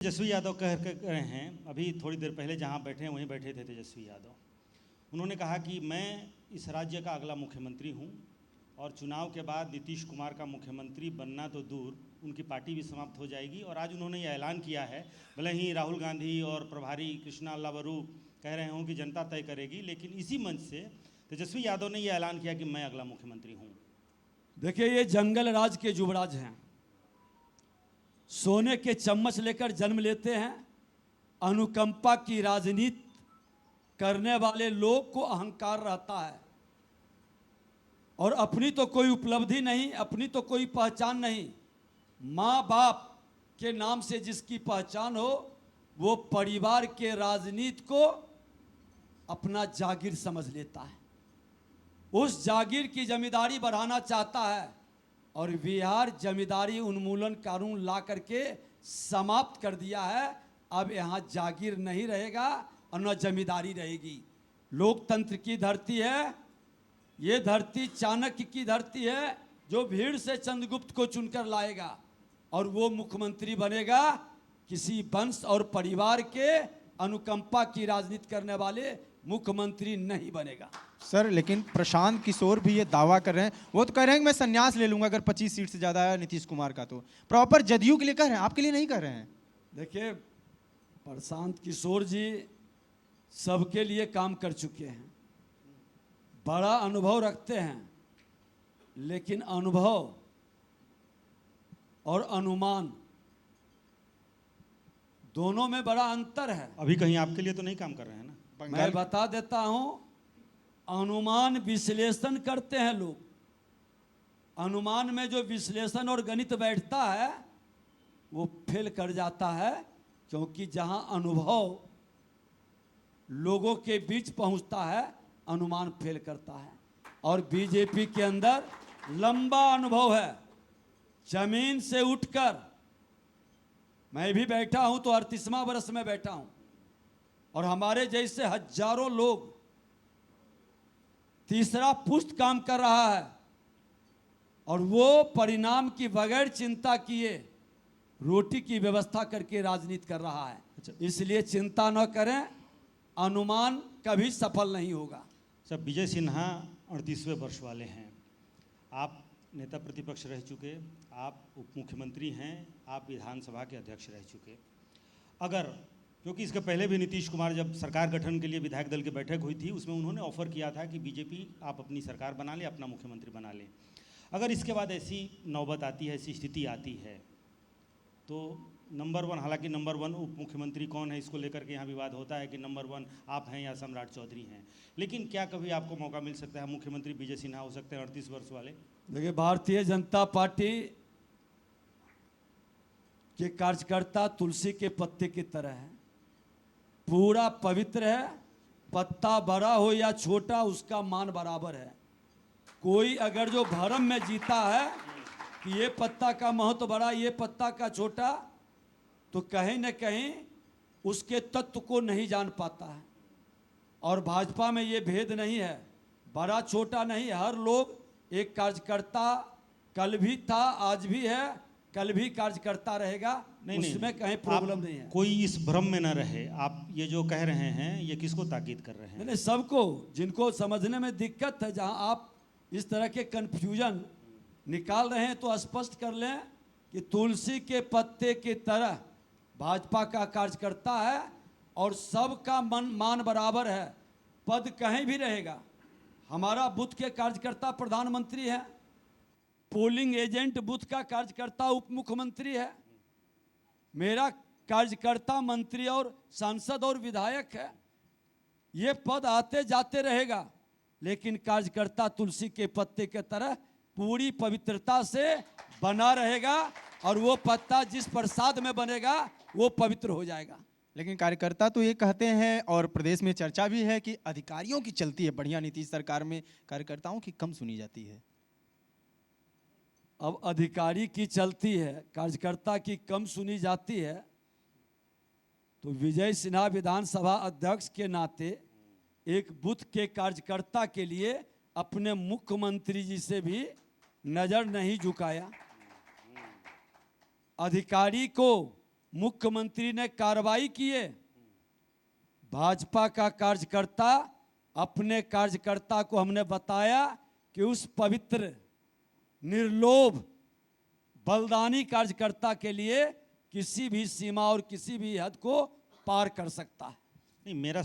तेजस्वी यादव कह रहे हैं, अभी थोड़ी देर पहले जहां बैठे हैं वहीं बैठे थे तेजस्वी यादव। उन्होंने कहा कि मैं इस राज्य का अगला मुख्यमंत्री हूं और चुनाव के बाद नीतीश कुमार का मुख्यमंत्री बनना तो दूर, उनकी पार्टी भी समाप्त हो जाएगी। और आज उन्होंने ये ऐलान किया है, भले ही राहुल गांधी और प्रभारी कृष्णा अल्लावरू कह रहे हों कि जनता तय करेगी, लेकिन इसी मंच से तेजस्वी यादव ने यह ऐलान किया कि मैं अगला मुख्यमंत्री हूँ। देखिए, ये जंगल राज के युवराज हैं, सोने के चम्मच लेकर जन्म लेते हैं। अनुकंपा की राजनीति करने वाले लोग को अहंकार रहता है और अपनी तो कोई उपलब्धि नहीं, अपनी तो कोई पहचान नहीं। माँ बाप के नाम से जिसकी पहचान हो वो परिवार के राजनीति को अपना जागीर समझ लेता है, उस जागीर की जमींदारी बढ़ाना चाहता है। और बिहार जमींदारी उन्मूलन कानून ला करके समाप्त कर दिया है। अब यहाँ जागीर नहीं रहेगा और न जमींदारी रहेगी। लोकतंत्र की धरती है ये, धरती चाणक्य की धरती है जो भीड़ से चंद्रगुप्त को चुनकर लाएगा और वो मुख्यमंत्री बनेगा किसी वंश और परिवार के अनुकंपा की राजनीति करने वाले मुख्यमंत्री नहीं बनेगा। सर, लेकिन प्रशांत किशोर भी ये दावा कर रहे हैं, वो तो कह रहे हैं कि मैं संन्यास ले लूंगा अगर 25 सीट से ज्यादा आया नीतीश कुमार का। तो प्रॉपर जदयू के लिए कह रहे हैं, आपके लिए नहीं कह रहे हैं। देखिए, प्रशांत किशोर जी सबके लिए काम कर चुके हैं, बड़ा अनुभव रखते हैं, लेकिन अनुभव और अनुमान दोनों में बड़ा अंतर है। अभी कहीं आपके लिए तो नहीं काम कर रहे हैं ना? मैं बता देता हूं, अनुमान विश्लेषण करते हैं लोग। अनुमान में जो विश्लेषण और गणित बैठता है वो फेल कर जाता है, क्योंकि जहां अनुभव लोगों के बीच पहुंचता है अनुमान फेल करता है। और बीजेपी के अंदर लंबा अनुभव है, जमीन से उठकर। मैं भी बैठा हूं तो 38वां वर्ष में बैठा हूं और हमारे जैसे हजारों लोग, तीसरा पुष्ट काम कर रहा है और वो परिणाम की बगैर चिंता किए रोटी की व्यवस्था करके राजनीति कर रहा है। इसलिए चिंता न करें, अनुमान कभी सफल नहीं होगा। सब विजय सिन्हा 38वें वर्ष वाले हैं, आप नेता प्रतिपक्ष रह चुके, आप उप मुख्यमंत्री हैं, आप विधानसभा के अध्यक्ष रह चुके। अगर, क्योंकि इसके पहले भी नीतीश कुमार जब सरकार गठन के लिए विधायक दल की बैठक हुई थी, उसमें उन्होंने ऑफर किया था कि बीजेपी आप अपनी सरकार बना ले, अपना मुख्यमंत्री बना ले। अगर इसके बाद ऐसी नौबत आती है, ऐसी स्थिति आती है, तो नंबर 1, हालांकि नंबर 1 उप मुख्यमंत्री कौन है इसको लेकर के यहाँ विवाद होता है कि नंबर 1 आप हैं या सम्राट चौधरी हैं, लेकिन क्या कभी आपको मौका मिल सकता है, मुख्यमंत्री विजय सिन्हा हो सकते हैं 38 वर्ष वाले? देखिए, भारतीय जनता पार्टी के कार्यकर्ता तुलसी के पत्ते की तरह है, पूरा पवित्र है। पत्ता बड़ा हो या छोटा उसका मान बराबर है। कोई अगर जो भरम में जीता है कि ये पत्ता का महत्व बड़ा, ये पत्ता का छोटा, तो कहीं न कहीं उसके तत्व को नहीं जान पाता है। और भाजपा में ये भेद नहीं है, बड़ा छोटा नहीं, हर लोग एक कार्यकर्ता, कल भी था, आज भी है, कल भी कार्यकर्ता रहेगा। उसमें कहीं प्रॉब्लम नहीं है। कोई इस भ्रम में न रहे। आप ये जो कह रहे हैं ये किसको ताकीद कर रहे हैं? नहीं, सबको, जिनको समझने में दिक्कत है, जहां आप इस तरह के कंफ्यूजन निकाल रहे हैं तो स्पष्ट कर लें कि तुलसी के पत्ते की तरह भाजपा का कार्यकर्ता है और सबका मान बराबर है, पद कहीं भी रहेगा। हमारा बूथ के कार्यकर्ता प्रधानमंत्री है, पोलिंग एजेंट बूथ का कार्यकर्ता उप मुख्यमंत्री है, मेरा कार्यकर्ता मंत्री और सांसद और विधायक है। ये पद आते जाते रहेगा, लेकिन कार्यकर्ता तुलसी के पत्ते की तरह पूरी पवित्रता से बना रहेगा और वो पत्ता जिस प्रसाद में बनेगा वो पवित्र हो जाएगा। लेकिन कार्यकर्ता तो ये कहते हैं और प्रदेश में चर्चा भी है कि अधिकारियों की चलती है बढ़िया नीतीश सरकार में, कार्यकर्ताओं की कम सुनी जाती है। अब अधिकारी की चलती है, कार्यकर्ता की कम सुनी जाती है, तो विजय सिन्हा विधानसभा अध्यक्ष के नाते एक बूथ के कार्यकर्ता के लिए अपने मुख्यमंत्री जी से भी नजर नहीं झुकाया। अधिकारी को मुख्यमंत्री ने कार्रवाई की है। भाजपा का कार्यकर्ता, अपने कार्यकर्ता को हमने बताया कि उस पवित्र, निर्लोभ, बलिदानी कार्यकर्ता के लिए किसी भी सीमा और किसी भी हद को पार कर सकता है। नहीं, मेरा